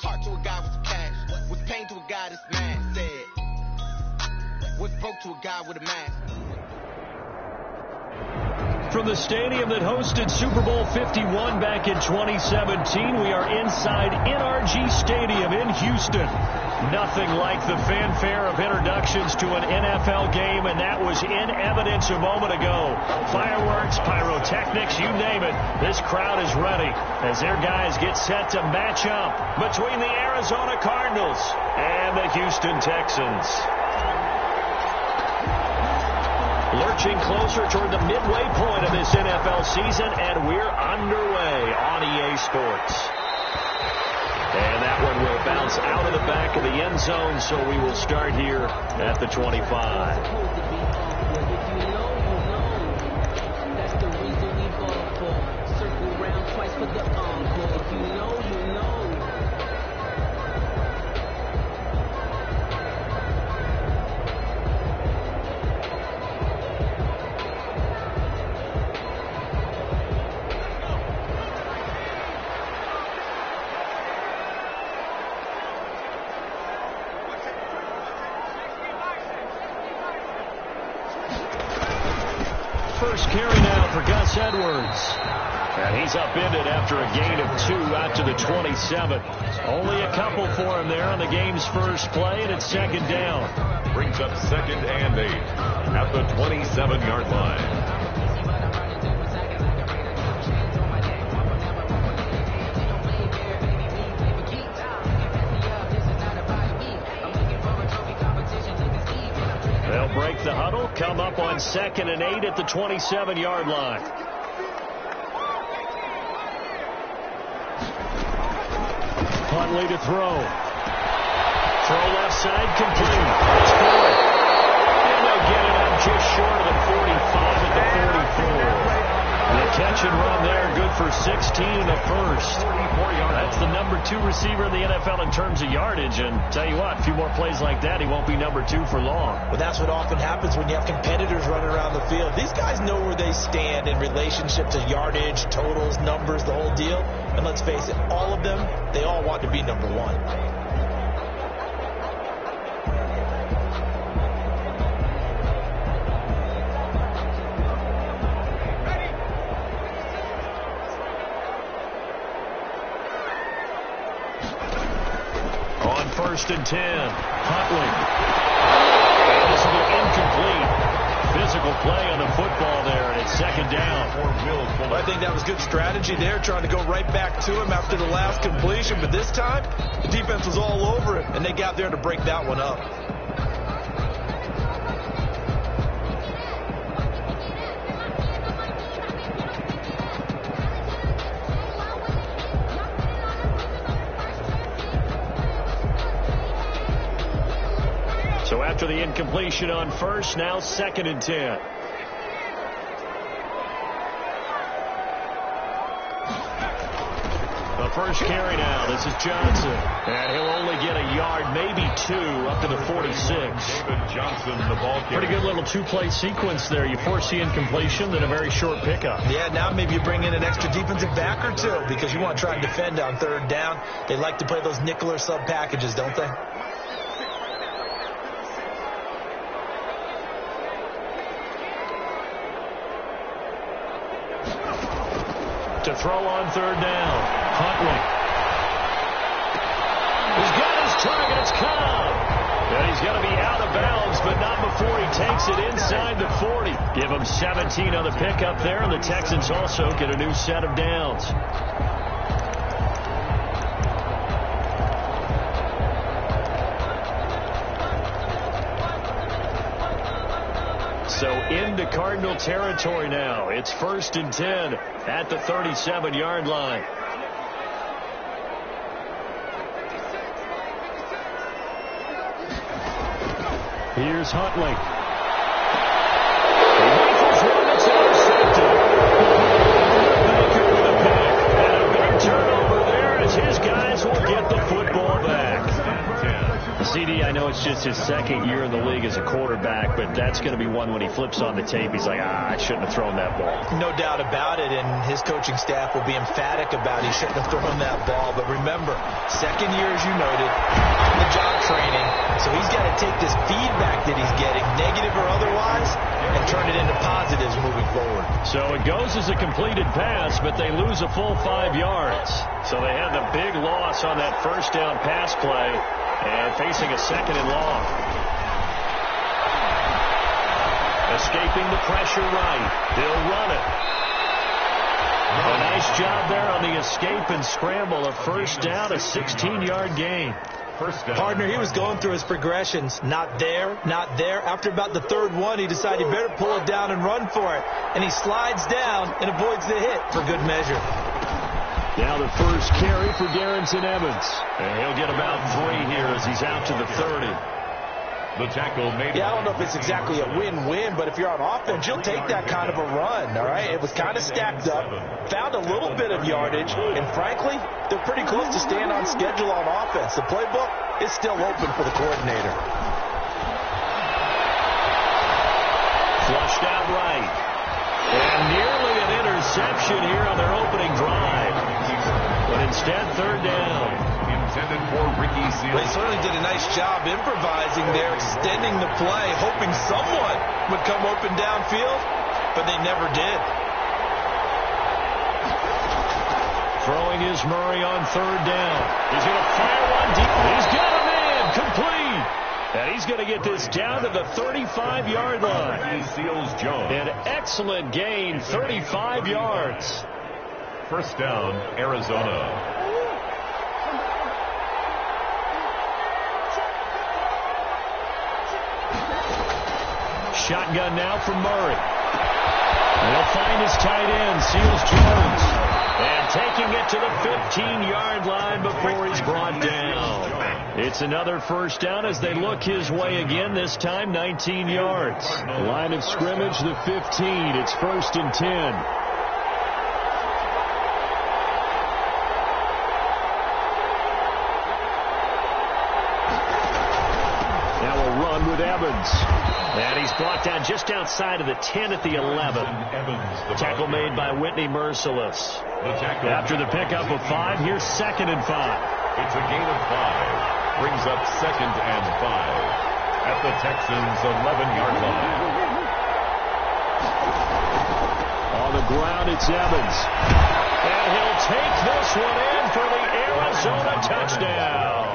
What's heart to a guy with some cash? What's pain to a guy that's mad? Said, what's broke to a guy with a mask? From the stadium that hosted Super Bowl 51 back in 2017, we are inside NRG Stadium in Houston. Nothing like the fanfare of introductions to an NFL game, and that was in evidence a moment ago. Fireworks, pyrotechnics, you name it. This crowd is ready as their guys get set to match up between the Arizona Cardinals and the Houston Texans. Lurching closer toward the midway point of this NFL season, and we're underway on EA Sports. And that one will bounce out of the back of the end zone, so we will start here at the 25. First carry now for Gus Edwards. And he's upended after a gain of 2 out to the 27. Only a couple for him there on the game's first play, and it's second down. Brings up 2nd and 8 at the 27-yard line. They'll break the huddle, come up on 2nd and 8 at the 27-yard line. Huntley to throw. Throw left side, complete. It's Ford. And they'll get it up just short of the 45 at the 44. The catch and run there, good for 16 and a first. That's the number 2 receiver in the NFL in terms of yardage. And tell you what, a few more plays like that, he won't be number 2 for long. Well, that's what often happens when you have competitors running around the field. These guys know where they stand in relationship to yardage, totals, numbers, the whole deal. And let's face it, all of them, they all want to be number 1. First and 10. Huntley. This will be incomplete. Physical play on the football there, and it's second down. Well, I think that was good strategy there, trying to go right back to him after the last completion. But this time, the defense was all over him, and they got there to break that one up. So after the incompletion on first, now 2nd and 10. The first carry now. This is Johnson. And he'll only get a yard, maybe 2, up to the 46. David Johnson, the ball carrier. Pretty good little 2-play sequence there. You force the incompletion, then a very short pickup. Yeah, now maybe you bring in an extra defensive back or 2 because you want to try and defend on 3rd down. They like to play those nickel or sub packages, don't they? To throw on 3rd down. Huntley. He's got his target. It's Cobb. And he's going to be out of bounds, but not before he takes it inside the 40. Give him 17 on the pickup there, and the Texans also get a new set of downs. So into Cardinal territory now. It's 1st and 10 at the 37-yard line. Here's Huntley. He rifles one that's intercepted. Baker with a pick. And a big turnover there as his guys will get the football back. CD, I know know it's just his second year in the league as a quarterback, but that's going to be one when he flips on the tape. He's like, I shouldn't have thrown that ball. No doubt about it, and his coaching staff will be emphatic about he shouldn't have thrown that ball. But remember, second year, as you noted, on the job training, so he's got to take this feedback that he's getting, negative or otherwise, and turn it into positives moving forward. So it goes as a completed pass, but they lose a full 5 yards. So they had the big loss on that first down pass play and facing a second and long. Escaping the pressure right. He'll run it. A nice job there on the escape and scramble. A first down, a 16-yard gain. Partner, he was going through his progressions. Not there, not there. After about the third one, he decided he better pull it down and run for it. And he slides down and avoids the hit for good measure. Now the first carry for Darrynton Evans. And he'll get about 3 here as he's out to the 30. The tackle made. Yeah, I don't know if it's exactly a win-win, but if you're on offense, you'll take that kind of a run, all right? It was kind of stacked up, found a little bit of yardage, and frankly, they're pretty close to staying on schedule on offense. The playbook is still open for the coordinator. Flushed out right. And nearly an interception here on their opening drive. But instead, third down. Intended for Ricky Seals. They certainly did a nice job improvising there, extending the play, hoping someone would come open downfield, but they never did. Throwing is Murray on third down. He's going to fire one deep. He's got a man complete. And he's going to get this down to the 35-yard line. Ricky Seals Jones. An excellent gain, 35 yards. First down, Arizona. Shotgun now from Murray. And he'll find his tight end, Seals Jones. And taking it to the 15-yard line before he's brought down. It's another first down as they look his way again, this time 19 yards. Line of scrimmage, the 15. It's 1st and 10. With Evans. And he's brought down just outside of the 10 at the 11. Tackle made by Whitney Merciless. After the pickup of 5, here's 2nd and 5. It's a gain of 5. Brings up 2nd and 5 at the Texans' 11-yard line. On the ground, it's Evans. And he'll take this one in for the Arizona touchdown.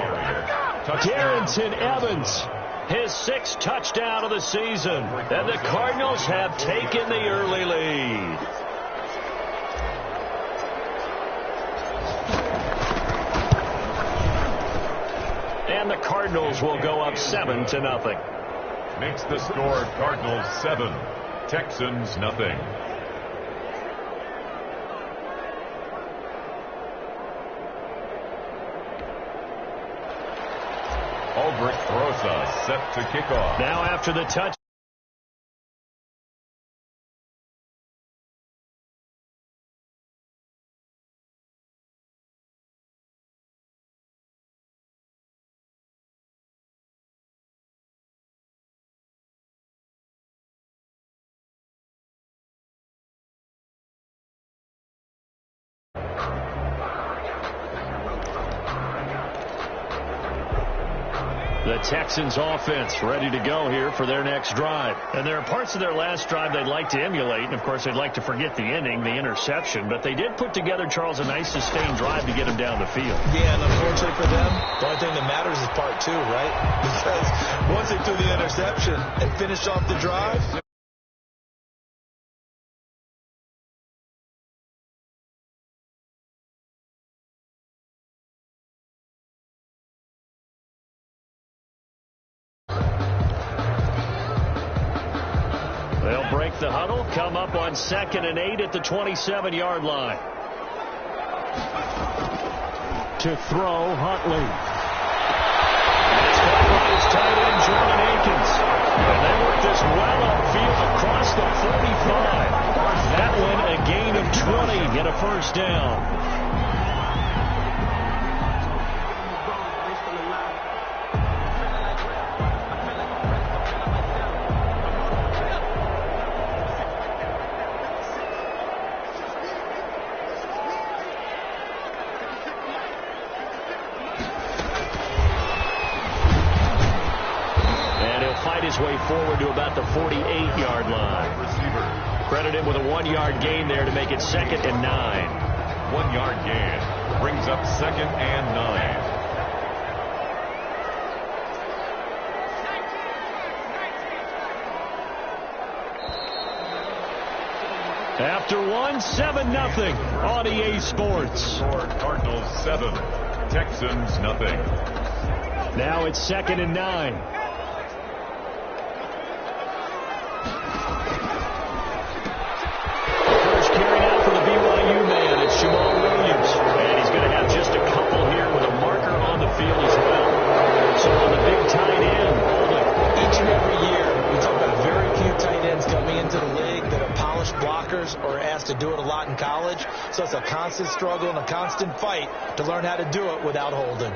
Darrynton Evans. His 6th touchdown of the season. And the Cardinals have taken the early lead. And the Cardinals will go up 7-0. Makes the score Cardinals 7, Texans nothing. Aldrich Rosa set to kick off. Now after the touch. The Texans offense ready to go here for their next drive. And there are parts of their last drive they'd like to emulate. And, of course, they'd like to forget the ending, the interception. But they did put together, Charles, a nice sustained drive to get him down the field. Yeah, and unfortunately for them, the only thing that matters is part 2, right? Because once they threw the interception and finished off the drive, they'll break the huddle, come up on 2nd and 8 at the 27-yard line. To throw, Huntley. And it's caught by his tight end, Jordan Akins. And they work this well upfield across the 45. That one a gain of 20 and a first down. forward to about the 48-yard line. Receiver. Credit him with a 1-yard gain there to make it 2nd and 9. 1-yard gain brings up 2nd and 9. After 1, 7-0 on EA Sports. Cardinals 7, Texans nothing. Now it's 2nd and 9. First carry out for the BYU man. It's Jamal Williams. And he's going to have just a couple here with a marker on the field as well. So on the big tight end, holding. Each and every year, we talk about very few tight ends coming into the league that are polished blockers or asked to do it a lot in college. So it's a constant struggle and a constant fight to learn how to do it without holding.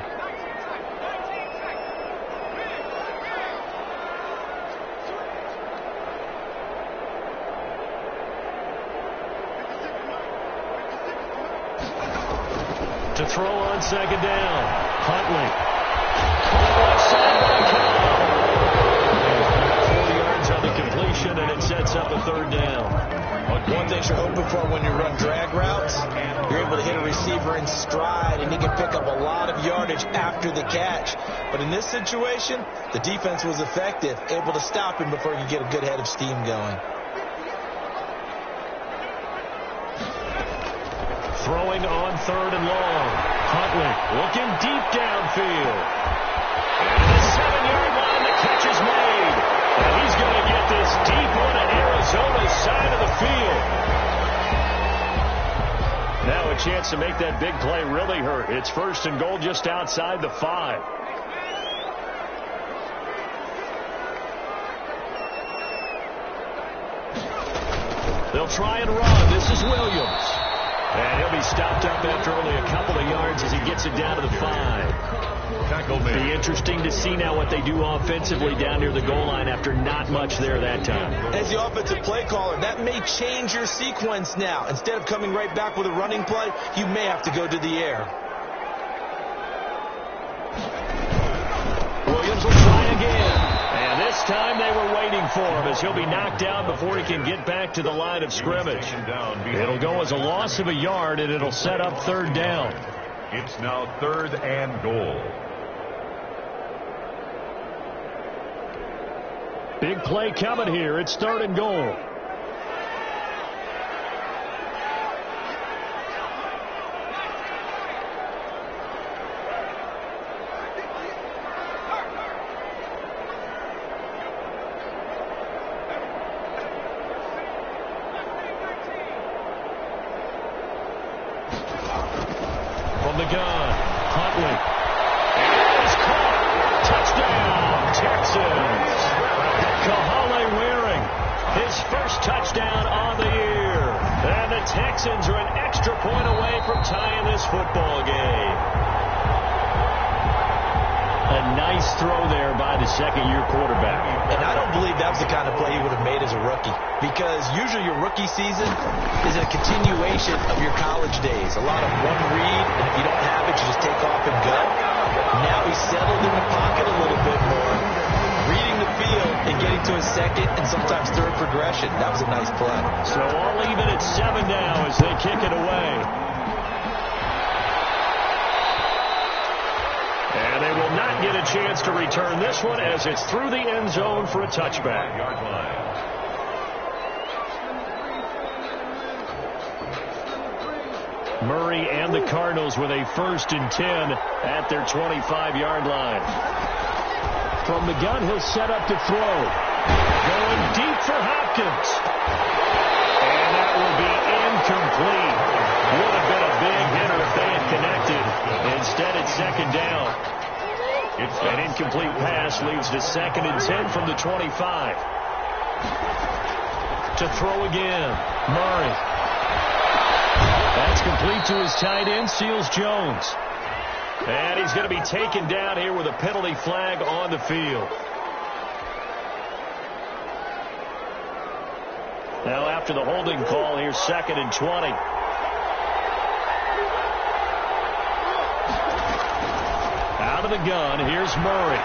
To throw on 2nd down, Huntley. Left side by Cobb. 4 yards on the completion, and it sets up a 3rd down. One thing you're hoping for when you run drag routes, you're able to hit a receiver in stride, and he can pick up a lot of yardage after the catch. But in this situation, the defense was effective, able to stop him before he could get a good head of steam going. Throwing on 3rd and long. Huntley looking deep downfield. And the 7-yard line, the catch is made. And he's going to get this deep one at Arizona's side of the field. Now a chance to make that big play really hurt. It's 1st and goal just outside the 5. They'll try and run. This is Williams. And he'll be stopped up after only a couple of yards as he gets it down to the 5. Tackle made. Be interesting to see now what they do offensively down near the goal line after not much there that time. As the offensive play caller, that may change your sequence now. Instead of coming right back with a running play, you may have to go to the air. Williams will try again. And this time they were waiting for him as he'll be knocked down before he can get back to the line of scrimmage. It'll go as a loss of a yard, and it'll set up 3rd down. It's now 3rd and goal. Big play coming here. It's 3rd and goal. From the gun, Huntley. And it's caught. Touchdown, Texans. Kahale Waring, his first touchdown on the year. And the Texans are an extra point away from tying this football game. A nice throw there by the 2nd-year quarterback. And I don't believe that was the kind of play he would have made as a rookie. Because usually your rookie season is a continuation of your college days. A lot of one read, and if you don't have it, you just take off and go. Now he's settled in the pocket a little bit more, reading the field and getting to his 2nd and sometimes 3rd progression. That was a nice play. So all even at 7 now as they kick it away. And they will not get a chance to return this one as it's through the end zone for a touchback. 5-yard line. Murray and the Cardinals with a 1st and 10 at their 25-yard line. From the gun, he'll set up to throw. Going deep for Hopkins. And that will be incomplete. Would have been a big hitter if they had connected. Instead, it's 2nd down. An incomplete pass leads to 2nd and 10 from the 25. To throw again, Murray. That's complete to his tight end, Seals Jones. And he's going to be taken down here with a penalty flag on the field. Now after the holding call, here's 2nd and 20. Out of the gun, here's Murray.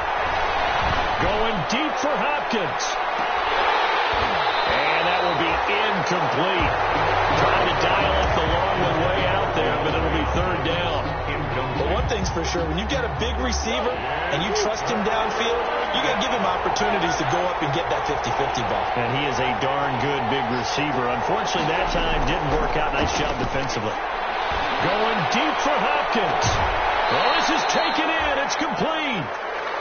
Going deep for Hopkins. And that will be incomplete. Trying to dial up the long one way out there, but it'll be third down. But one thing's for sure, when you've got a big receiver and you trust him downfield, you got to give him opportunities to go up and get that 50-50 ball. And he is a darn good big receiver. Unfortunately, that time didn't work out. Nice job defensively. Going deep for Hopkins. Well, this is taken in. It's complete.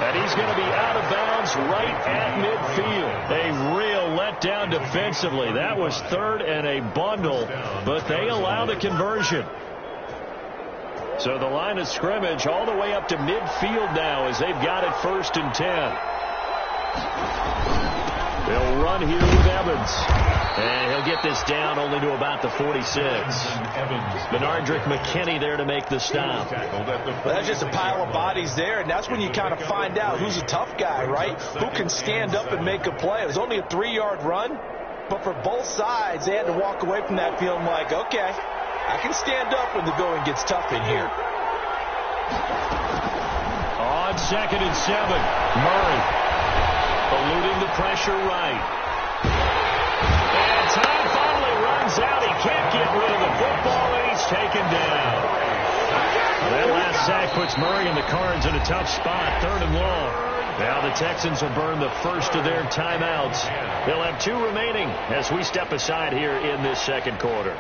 And he's going to be out of bounds right at midfield. A real letdown defensively. That was third and a bundle, but they allow the conversion. So the line of scrimmage all the way up to midfield now as they've got it 1st and 10. They'll run here with Evans. And he'll get this down only to about the 46. Benardrick McKinney there to make the stop. Well, that's just a pile of bodies there, and that's when you kind of find out who's a tough guy, right? Who can stand up and make a play. It was only a 3-yard run, but for both sides, they had to walk away from that feeling like, okay, I can stand up when the going gets tough in here. On 2nd and 7, Murray eluding the pressure right. And time finally runs out. He can't get rid of the football, and he's taken down. That last sack puts Murray and the Cards in a tough spot, 3rd and long. Now the Texans will burn the first of their timeouts. They'll have 2 remaining as we step aside here in this second quarter.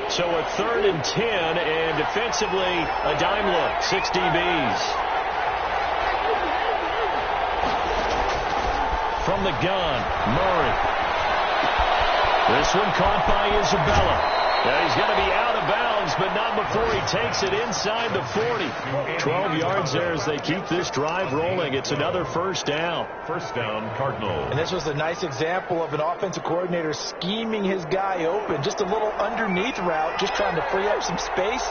So a 3rd and 10, and defensively a dime look, 6 DBs. From the gun, Murray. This one caught by Isabella. Now he's going to be out of bounds, but not before he takes it inside the 40. 12 yards there as they keep this drive rolling. It's another 1st down. 1st down, Cardinals. And this was a nice example of an offensive coordinator scheming his guy open. Just a little underneath route, just trying to free up some space,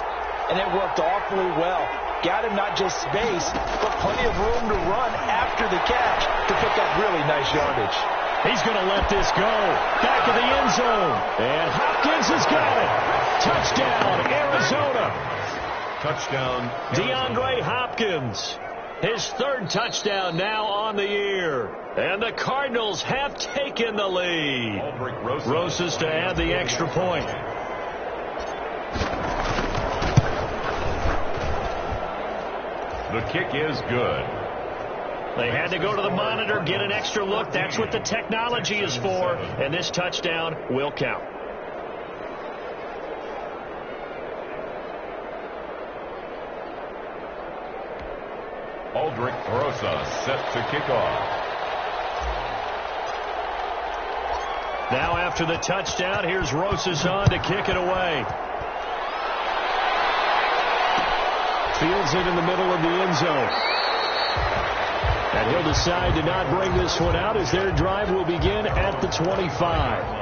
and it worked awfully well. Got him not just space, but plenty of room to run after the catch to pick up really nice yardage. He's going to let this go. Back of the end zone. And Hopkins has got it. Touchdown, Arizona. Touchdown, DeAndre Hopkins. His 3rd touchdown now on the year. And the Cardinals have taken the lead. Rosas to add the extra point. The kick is good. They had to go to the monitor, get an extra look. That's what the technology is for. And this touchdown will count. Aldrick Rosa set to kick off. Now after the touchdown, here's Rosas on to kick it away. Fields it in the middle of the end zone. And he'll decide to not bring this one out as their drive will begin at the 25.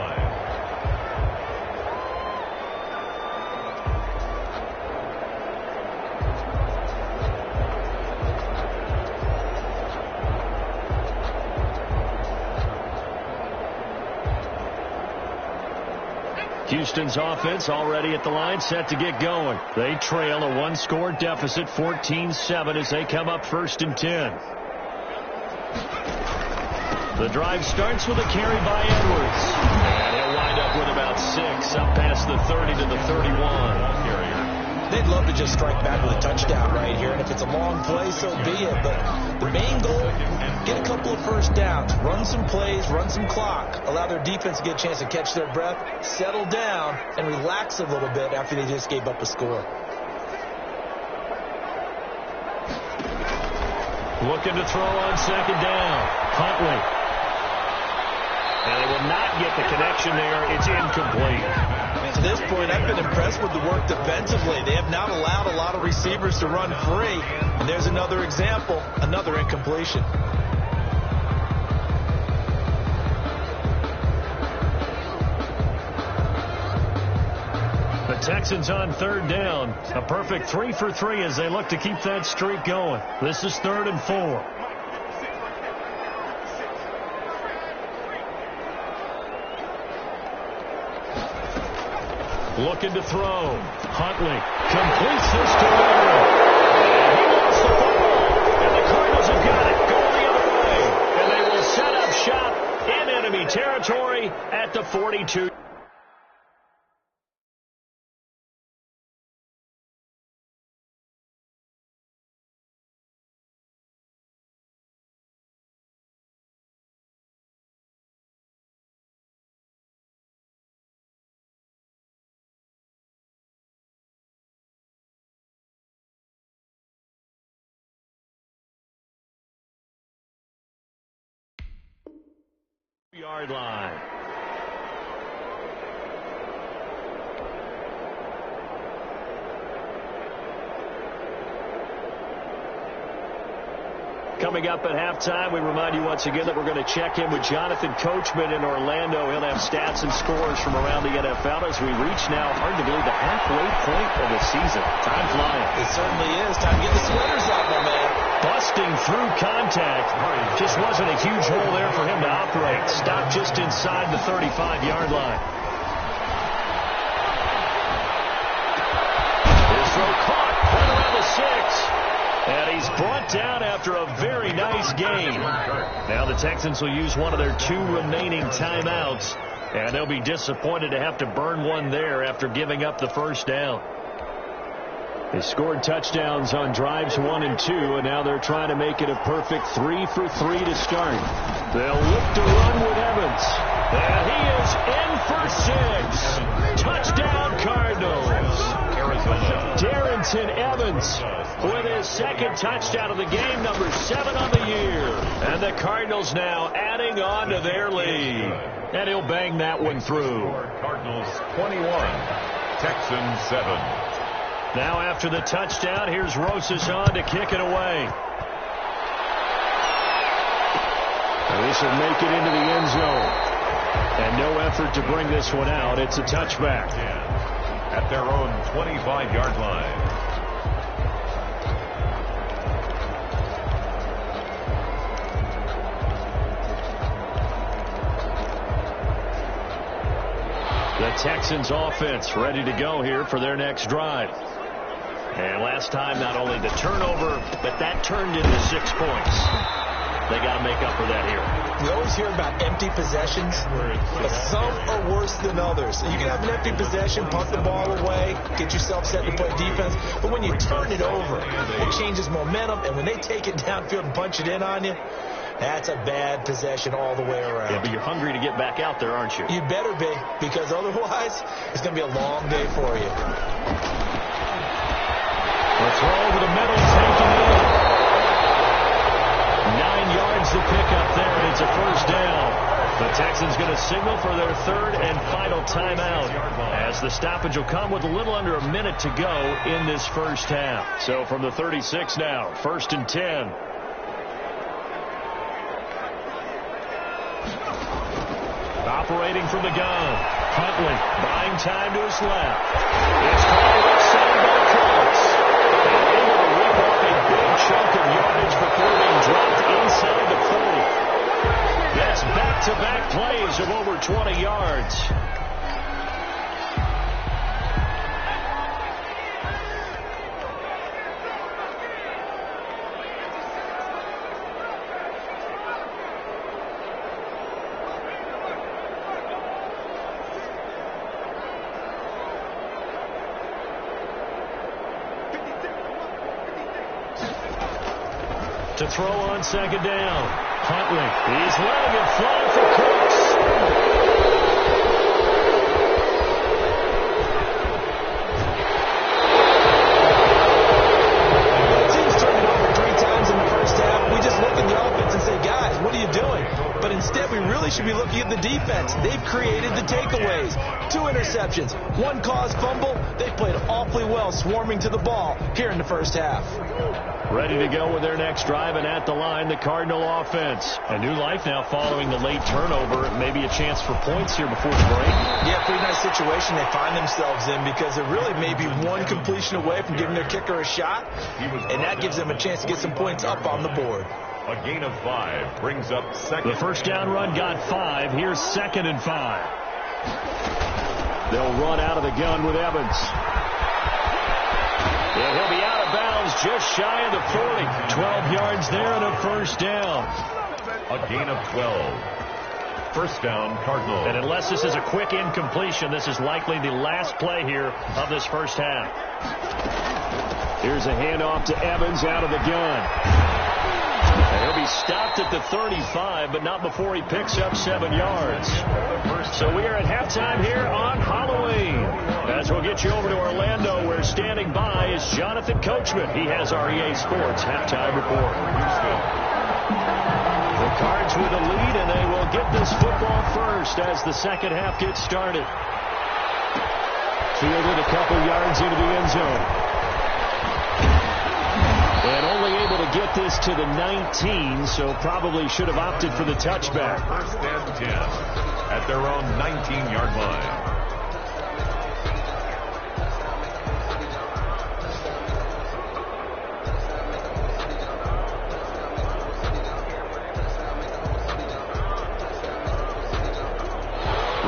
Houston's offense already at the line, set to get going. They trail a 1-score deficit, 14-7, as they come up 1st and 10. The drive starts with a carry by Edwards. And he'll wind up with about 6 up past the 30 to the 31. They'd love to just strike back with a touchdown right here, and if it's a long play, so be it. But the main goal, get a couple of 1st downs, run some plays, run some clock, allow their defense to get a chance to catch their breath, settle down, and relax a little bit after they just gave up a score. Looking to throw on 2nd down. Huntley. And they will not get the connection there. It's incomplete. To this point, I've been impressed with the work defensively. They have not allowed a lot of receivers to run free. And there's another example, another incompletion. The Texans on 3rd down. A perfect 3 for 3 as they look to keep that streak going. This is 3rd and 4. looking to throw. Huntley completes this to Warren. And he lost the football. And the Cardinals have got it. Go the other way. And they will set up shop in enemy territory at the 42. Yard line. Coming up at halftime, we remind you once again that we're going to check in with Jonathan Coachman in Orlando. He'll have stats and scores from around the NFL as we reach now, hard to believe, the halfway point of the season. Time flying. It certainly is. Time to get the sweaters out, my man. Busting through contact. Just wasn't a huge hole there for him to operate. Stopped just inside the 35-yard line. His throw caught right around the 6. And he's brought down after a very nice game. Now the Texans will use one of their 2 remaining timeouts. And they'll be disappointed to have to burn one there after giving up the first down. They scored touchdowns on drives 1 and 2, and now they're trying to make it a perfect 3 for 3 to start. They'll look to run with Evans. And he is in for 6. Touchdown, Cardinals. Darrynton Evans with his second touchdown of the game, number 7 on the year. And the Cardinals now adding on to their lead. And he'll bang that one through. Cardinals 21, Texans 7. Now after the touchdown, here's Rosas on to kick it away. And this will make it into the end zone. And no effort to bring this one out. It's a touchback. At their own 25-yard line. The Texans offense ready to go here for their next drive. And last time, not only the turnover, but that turned into 6 points. They got to make up for that here. We always hear about empty possessions, but some are worse than others. You can have an empty possession, punt the ball away, get yourself set to play defense, but when you turn it over, it changes momentum, and when they take it downfield and punch it in on you, that's a bad possession all the way around. Yeah, but you're hungry to get back out there, aren't you? You better be, because otherwise, it's going to be a long day for you. The throw over the middle, taken in. 9 yards to pick up there, and it's a first down. The Texans going to signal for their 3rd and final timeout as the stoppage will come with a little under a minute to go in this first half. So from the 36 now, 1st and 10. Operating from the gun. Huntley buying time to his left. It's called inside by Cox. And able to rip off a big chunk of yardage before being dropped inside the 40. That's back-to-back plays of over 20 yards. To throw on 2nd down. Huntley, he's letting it fly for Cooks. Teams turned it over 3 times in the first half. We just look at the offense and say, guys, what are you doing? But instead, we really should be looking at the defense. They've created the takeaways. 2 interceptions, 1 caused fumble. They played awfully well swarming to the ball here in the first half. Ready to go with their next drive, and at the line, the Cardinal offense. A new life now following the late turnover. Maybe a chance for points here before the break. Yeah, pretty nice situation they find themselves in because they're really maybe 1 completion away from giving their kicker a shot, and that gives them a chance to get some points up on the board. A gain of 5 brings up 2nd. The first down run got 5. Here's 2nd and 5. They'll run out of the gun with Evans. And he'll be out of bounds just shy of the 40. 12 yards there and a first down. A gain of 12. First down, Cardinals. And unless this is a quick incompletion, this is likely the last play here of this first half. Here's a handoff to Evans out of the gun. And he'll be stopped at the 35, but not before he picks up 7 yards. So we are at halftime here on Halloween. As we'll get you over to Orlando, where standing by is Jonathan Coachman. He has our EA Sports halftime report. The Cards with a lead, and they will get this football first as the second half gets started. Fielded a couple yards into the end zone. And only able to get this to the 19, so probably should have opted for the touchback. First and 10 at their own 19-yard line.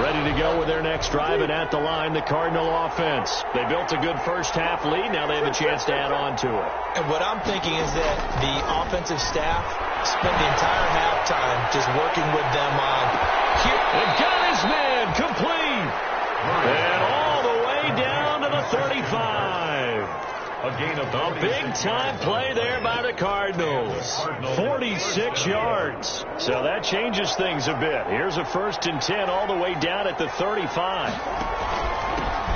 Ready to go with their next drive, and at the line, the Cardinal offense. They built a good first half lead. Now they have a chance to add on to it. And what I'm thinking is that the offensive staff spent the entire halftime just working with them on here. And got his man complete. And all the way down to the 35. A gain of a big-time play there by the Cardinals. 46 yards. So that changes things a bit. Here's a 1st and 10 all the way down at the 35.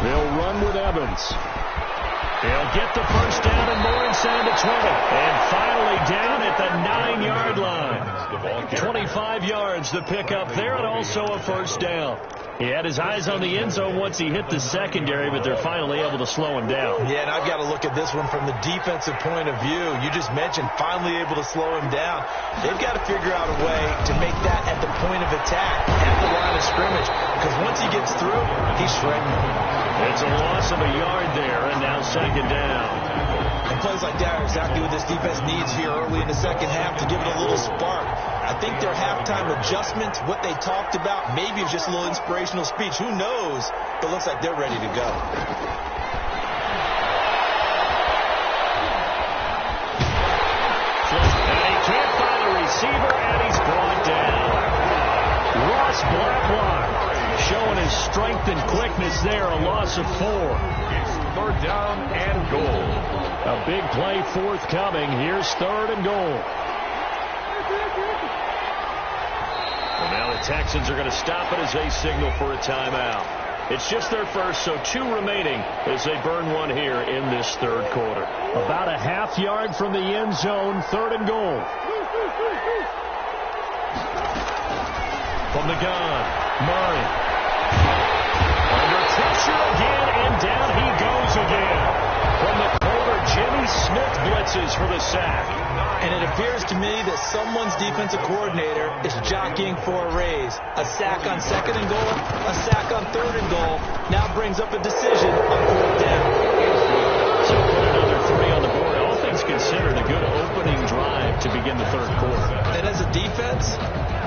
They'll run with Evans. They'll get the first down and more inside the 20. And finally down at the 9-yard line. 25 yards the pickup there, and also a first down. He had his eyes on the end zone once he hit the secondary, but they're finally able to slow him down. Yeah, and I've got to look at this one from the defensive point of view. You just mentioned finally able to slow him down. They've got to figure out a way to make that at the point of attack, at the line of scrimmage, because once he gets through, he's shredding. It's a loss of a yard there, and now second down. And plays like that are exactly what this defense needs here early in the second half to give it a little spark. I think their halftime adjustments, what they talked about, maybe it's just a little inspirational speech. Who knows? But it looks like they're ready to go. And he can't find a receiver, and he's brought down. Ross Blacklock showing his strength and quickness there, a loss of 4. It's 3rd down and goal. A big play forthcoming. Here's 3rd and goal. Well, now the Texans are going to stop it as they signal for a timeout. It's just their first, so 2 remaining as they burn one here in this 3rd quarter. About a half yard from the end zone, 3rd and goal. From the gun, Murray. Under pressure again, and down he goes again. From the corner, Jimmy Smith blitzes for the sack. And it appears to me that someone's defensive coordinator is jockeying for a raise. A sack on 2nd and goal, a sack on 3rd and goal, now brings up a decision on 4th down. So put another 3 on the board. All things considered, a good opening drive to begin the 3rd quarter. And as a defense,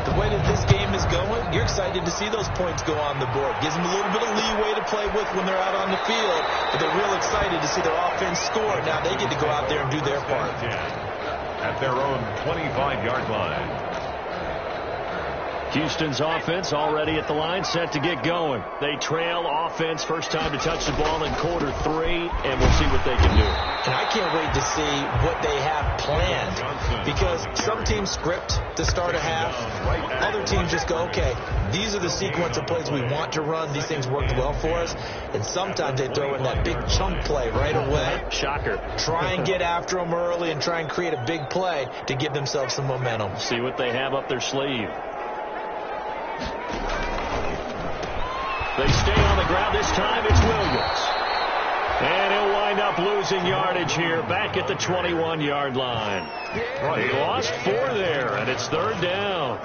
the way that this game is going, you're excited to see those points go on the board. Gives them a little bit of leeway to play with when they're out on the field, but they're real excited to see their offense score. Now they get to go out there and do their part. At their own 25-yard line. Houston's offense already at the line, set to get going. They trail offense, first time to touch the ball in quarter 3, and we'll see what they can do. And I can't wait to see what they have planned, because some teams script to start a half. Other teams just go, okay, these are the sequence of plays we want to run. These things worked well for us. And sometimes they throw in that big chunk play right away. Shocker. Try and get after them early and try and create a big play to give themselves some momentum. See what they have up their sleeve. They stay on the ground. This time it's Williams. And he'll wind up losing yardage here back at the 21-yard line. He lost 4 there, and it's 3rd down.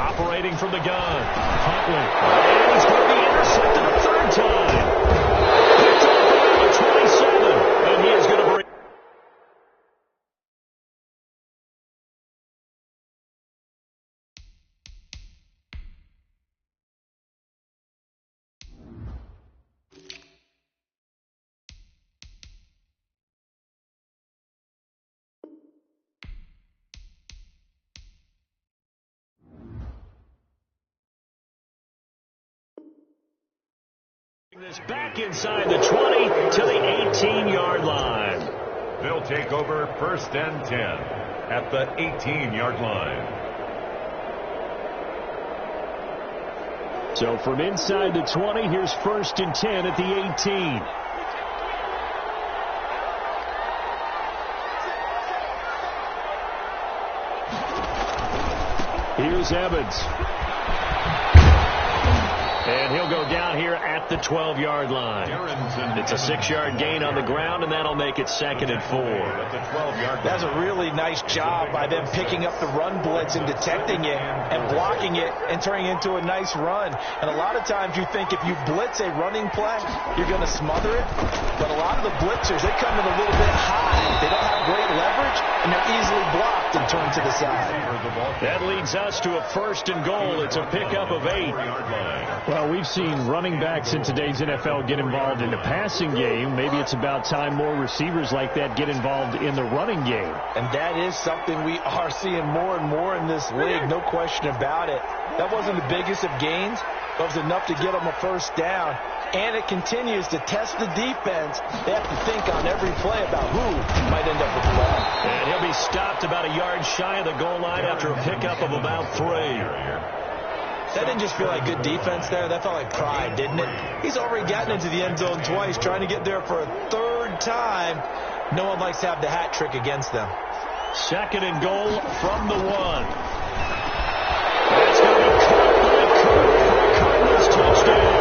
Operating from the gun. Huntley. And he's going to be intercepted a third time. Picked off at number 27. And he is going to bring... this back inside the 20 to the 18-yard line. They'll take over 1st and 10 at the 18-yard line. So from inside the 20, here's 1st and 10 at the 18. Here's Evans. And he'll go down here at the 12-yard line. It's a 6-yard gain on the ground, and that'll make it 2nd and 4. That's a really nice job by them picking up the run blitz and detecting it and blocking it and turning it into a nice run. And a lot of times you think if you blitz a running play, you're going to smother it. But a lot of the blitzers, they come in a little bit high. They don't have great leverage, and they're easily blocked and turned to the side. That leads us to a 1st and goal. It's a pickup of 8. Well, we've seen running backs in today's NFL get involved in the passing game. Maybe it's about time more receivers like that get involved in the running game. And that is something we are seeing more and more in this league, no question about it. That wasn't the biggest of gains, but it was enough to get them a 1st down. And it continues to test the defense. They have to think on every play about who might end up with the ball. And he'll be stopped about a yard shy of the goal line after a pickup of about 3. That didn't just feel like good defense there. That felt like pride, didn't it? He's already gotten into the end zone twice, trying to get there for a 3rd time. No one likes to have the hat trick against them. 2nd and goal from the 1. That's going to be caught by Kirk for a Cardinals touchdown.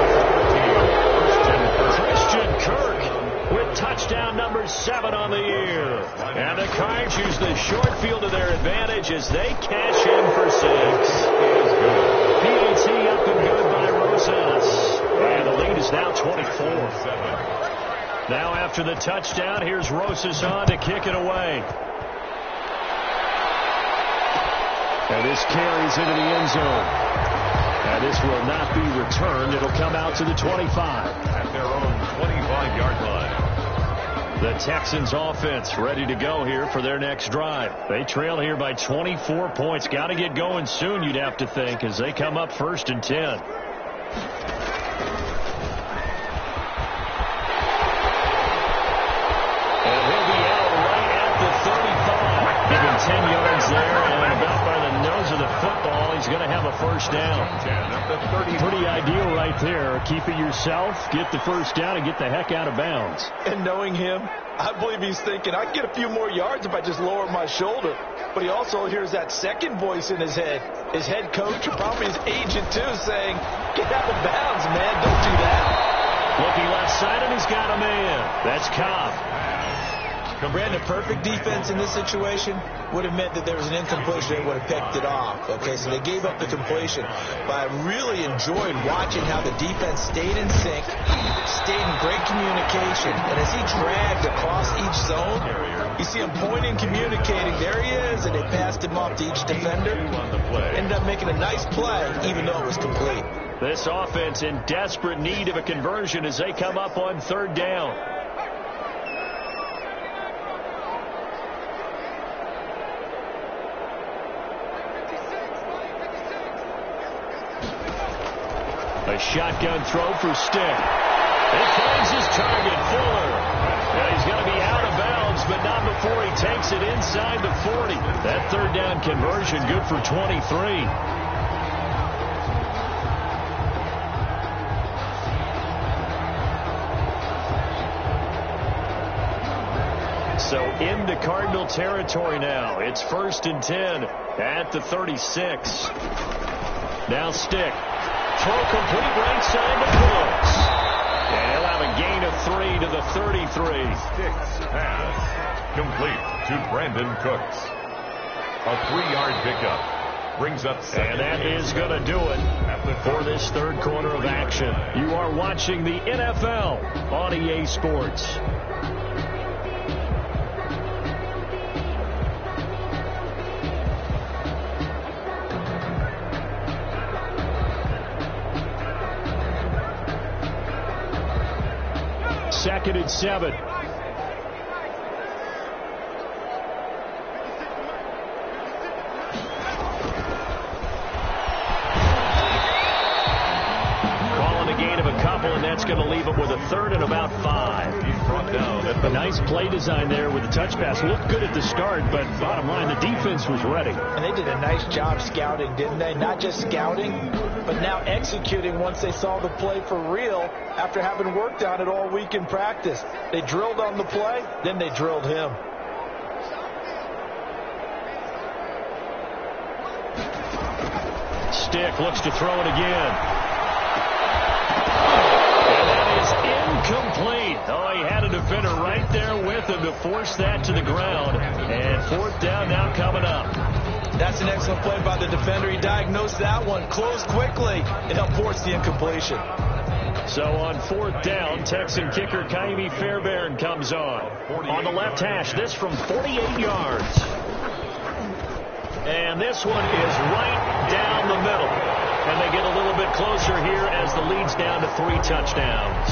Christian Kirk with touchdown number 7 on the year. And the Cards use the short field to their advantage as they cash in for 6. PAT up and good by Rosas. And the lead is now 24. Now after the touchdown, here's Rosas on to kick it away. And this carries into the end zone. And this will not be returned. It'll come out to the 25. At their own 25-yard line. The Texans offense ready to go here for their next drive. They trail here by 24 points. Got to get going soon, you'd have to think, as they come up 1st and 10. And he'll be out right at the 35. Given 10 yards there and about by the nose of the football. He's going to have a 1st down. Pretty ideal right there. Keep it yourself, get the 1st down, and get the heck out of bounds. And knowing him, I believe he's thinking, I can get a few more yards if I just lower my shoulder. But he also hears that second voice in his head. His head coach, or probably his agent too, saying, get out of bounds, man. Don't do that. Looking left side, and he's got a man. That's Cobb. Brandon, perfect defense in this situation would have meant that there was an incompletion. They would have picked it off. Okay, so they gave up the completion. But I really enjoyed watching how the defense stayed in sync, stayed in great communication. And as he dragged across each zone, you see him pointing, communicating. There he is, and they passed him off to each defender. Ended up making a nice play, even though it was complete. This offense in desperate need of a conversion as they come up on 3rd down. A shotgun throw for Stick. It finds his target, Fuller. And he's going to be out of bounds, but not before he takes it inside the 40. That 3rd down conversion good for 23. So into Cardinal territory now. It's 1st and 10 at the 36. Now Stick. Throw complete right side to Brooks. And he'll have a gain of 3 to the 33. Stick's pass complete to Brandon Cooks. A 3-yard pickup. brings up second. And that is going to do it for this third quarter of action. You are watching the NFL on EA Sports. Second and 7. And that's going to leave him with a third and about 5. He's brought down. A nice play design there with the touch pass. Looked good at the start, but bottom line, the defense was ready. And they did a nice job scouting, didn't they? Not just scouting, but now executing once they saw the play for real after having worked on it all week in practice. They drilled on the play, then they drilled him. Stick looks to throw it again. Incomplete. Oh, he had a defender right there with him to force that to the ground. And fourth down now coming up. That's an excellent play by the defender. He diagnosed that one, closed quickly, and helped force the incompletion. So on fourth down, Texan kicker Ka'imi Fairbairn comes on. On the left hash, this from 48 yards. And this one is right down the middle. And they get a little bit closer here as the lead's down to 3 touchdowns.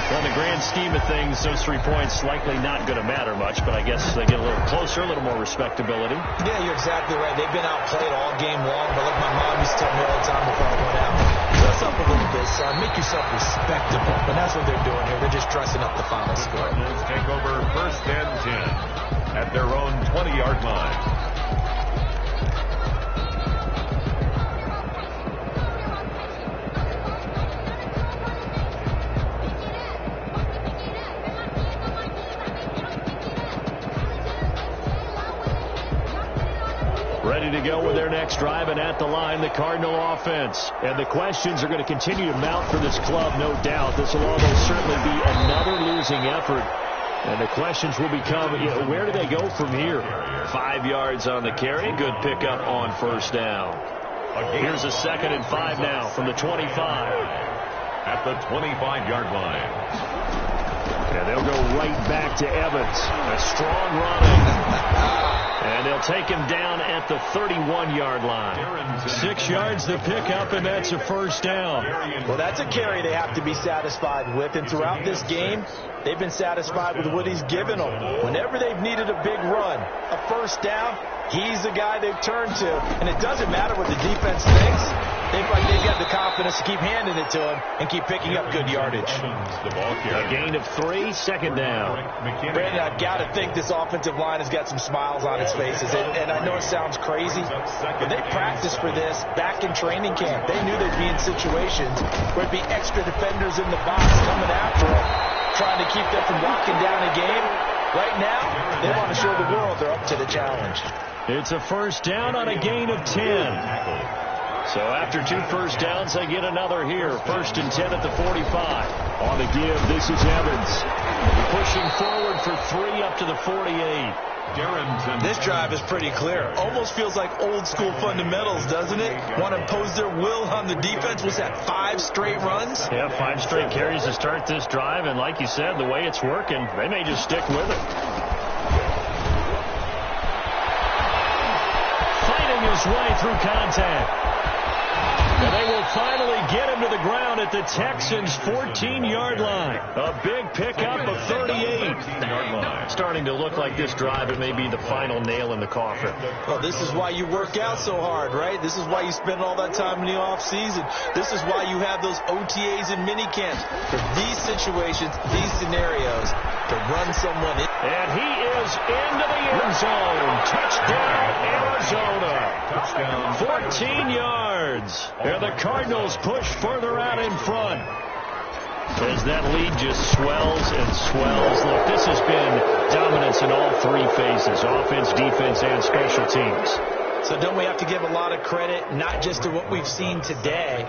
On the grand scheme of things, those 3 points likely not going to matter much, but I guess they get a little closer, a little more respectability. Yeah, you're exactly right. They've been outplayed all game long, but like my mom used to tell me all the time before I went out, dress up a little bit, son. Make yourself respectable. And that's what they're doing here. They're just dressing up the final score. Cardinals take over first and 10 at their own 20-yard line. Ready to go with their next drive, and at the line, the Cardinal offense. And the questions are going to continue to mount for this club, no doubt. This will almost certainly be another losing effort. And the questions will become, where do they go from here? 5 yards on the carry. Good pickup on first down. Here's a 2nd and 5 now from the 25. At the 25-yard line. And they'll go right back to Evans. A strong running. And they'll take him down at the 31-yard line. 6 yards to pick up, and that's a first down. Well, that's a carry they have to be satisfied with. And throughout this game, they've been satisfied with what he's given them. Whenever they've needed a big run, a first down, he's the guy they've turned to. And it doesn't matter what the defense thinks. They've got the confidence to keep handing it to him and keep picking up good yardage. A gain of 3, 2nd down. Brandon, I've got to think this offensive line has got some smiles on its faces. And I know it sounds crazy, but they practiced for this back in training camp. They knew they'd be in situations where it'd be extra defenders in the box coming after them, trying to keep them from locking down a game. Right now, they want to show the world they're up to the challenge. It's a first down on a gain of 10. So after 2 first downs, they get another here. 1st and 10 at the 45. On the give, this is Evans. Pushing forward for 3 up to the 48. This drive is pretty clear. Almost feels like old school fundamentals, doesn't it? Want to impose their will on the defense. Was that 5 straight runs? Yeah, 5 straight carries to start this drive. And like you said, the way it's working, they may just stick with it. Fighting his way through contact. And they will finally get him to the ground at the Texans' 14-yard line. A big pickup of 38. Starting to look like this drive, it may be the final nail in the coffin. Well, this is why you work out so hard, right? This is why you spend all that time in the offseason. This is why you have those OTAs and minicamps. For these situations, these scenarios, to run someone in. And he is into the end zone. Touchdown, Arizona. 14 yards. And the Cardinals push further out in front. As that lead just swells and swells. Look, this has been dominance in all 3 phases. Offense, defense, and special teams. So don't we have to give a lot of credit, not just to what we've seen today,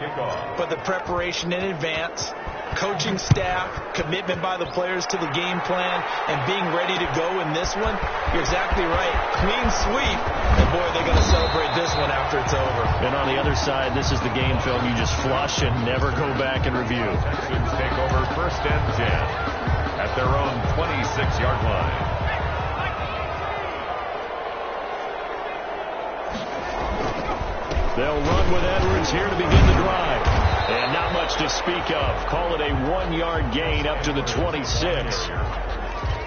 but the preparation in advance, coaching staff, commitment by the players to the game plan, and being ready to go in this one? You're exactly right. Clean sweep. And boy, they're going to celebrate this one after it's over. And on the other side, this is the game film you just flush and never go back and review. Texans take over 1st and 10 at their own 26-yard line. They'll run with Edwards here to begin the drive. And not much to speak of. Call it a 1-yard gain up to the 26.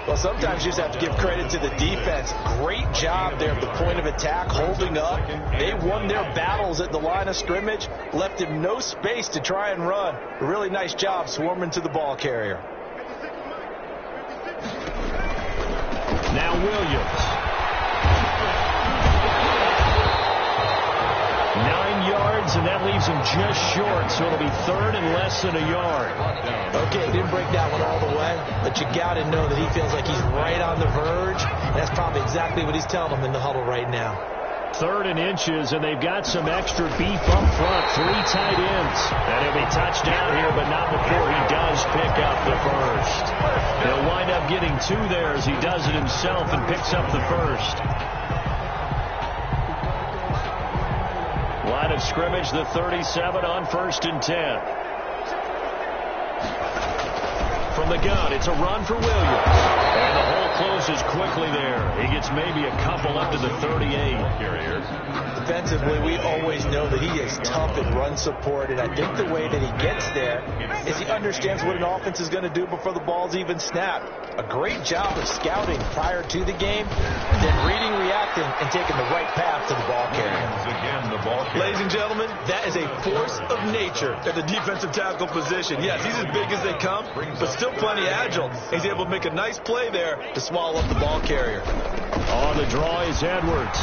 Well, sometimes you just have to give credit to the defense. Great job there at the point of attack, holding up. They won their battles at the line of scrimmage, left him no space to try and run. A really nice job swarming to the ball carrier. Now Williams. 9 yards, and that leaves him just short, so it'll be 3rd and less than a yard. Okay, didn't break that one all the way, but you got to know that he feels like he's right on the verge, and that's probably exactly what he's telling them in the huddle right now. 3rd and inches, and they've got some extra beef up front. 3 tight ends. And he'll be touchdown here, but not before he does pick up the first. He'll wind up getting 2 there as he does it himself and picks up the first. Line of scrimmage, the 37 on 1st and 10. From the gun, it's a run for Williams. And the hole closes quickly there. He gets maybe a couple up to the 38. Defensively, we always know that he is tough in run support, and I think the way that he gets there is he understands what an offense is going to do before the ball's even snapped. A great job of scouting prior to the game, then reading, reacting, and taking the right path to the ball carrier. Ladies and gentlemen, that is a force of nature at the defensive tackle position. Yes, he's as big as they come, but still plenty agile. He's able to make a nice play there to swallow up the ball carrier. On the draw is Edwards.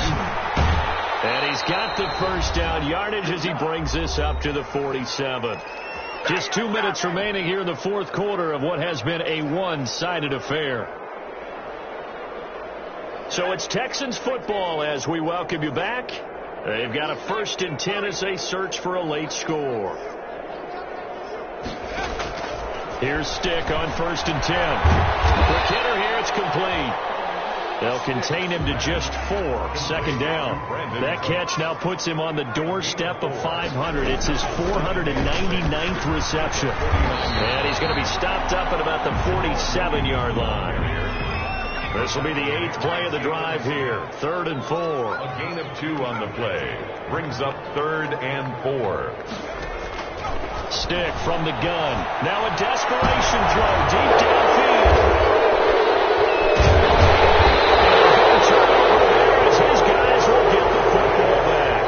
And he's got the first down yardage as he brings this up to the 47. Just 2 minutes remaining here in the 4th quarter of what has been a one-sided affair. So it's Texans football as we welcome you back. They've got a 1st and 10 as they search for a late score. Here's Stick on 1st and 10. Quick hitter here, it's complete. They'll contain him to just 4. 2nd down. That catch now puts him on the doorstep of 500. It's his 499th reception. And he's going to be stopped up at about the 47-yard line. This will be the 8th play of the drive here. 3rd and 4. A gain of 2 on the play. Brings up 3rd and 4. Stick from the gun. Now a desperation throw deep downfield. His guys will get the football back.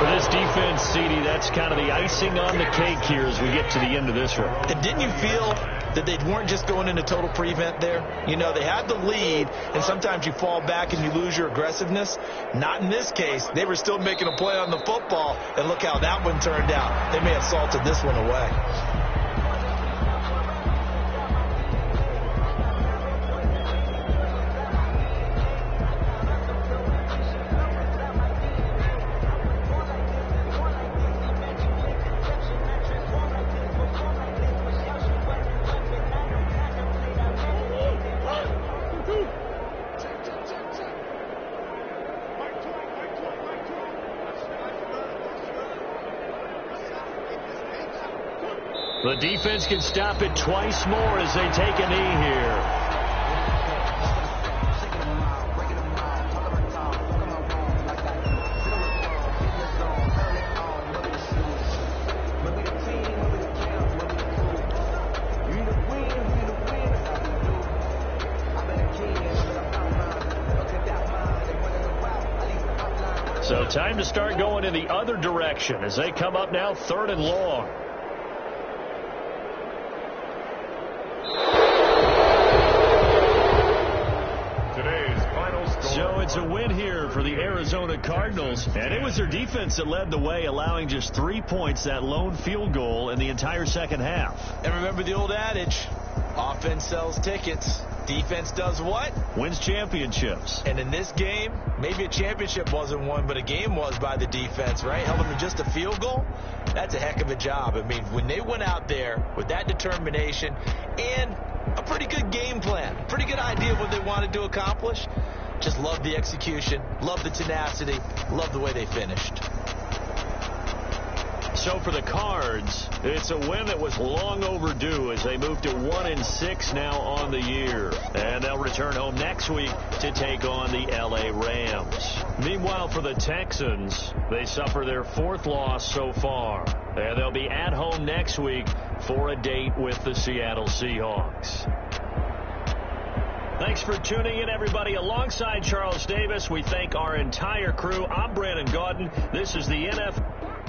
For this defense, CD, that's kind of the icing on the cake here as we get to the end of this one. And didn't you feel that they weren't just going into total prevent there? You know, they had the lead, and sometimes you fall back and you lose your aggressiveness. Not in this case. They were still making a play on the football, and look how that one turned out. They may have salted this one away. The defense can stop it twice more as they take a knee here. So time to start going in the other direction as they come up now 3rd and long. So it's a win here for the Arizona Cardinals, and it was their defense that led the way, allowing just 3 points, that lone field goal in the entire second half. And remember the old adage, offense sells tickets. Defense does what? Wins championships. And in this game, maybe a championship wasn't won, but a game was by the defense, right? Held them to just a field goal. That's a heck of a job. I mean, when they went out there with that determination and a pretty good game plan, pretty good idea of what they wanted to accomplish, Just love the execution, love the tenacity, love the way they finished. So for the Cards, it's a win that was long overdue as they move to 1-6 now on the year. And they'll return home next week to take on the LA Rams. Meanwhile, for the Texans, they suffer their 4th loss so far. And they'll be at home next week for a date with the Seattle Seahawks. Thanks for tuning in, everybody. Alongside Charles Davis, we thank our entire crew. I'm Brandon Gaudin. This is the NFL.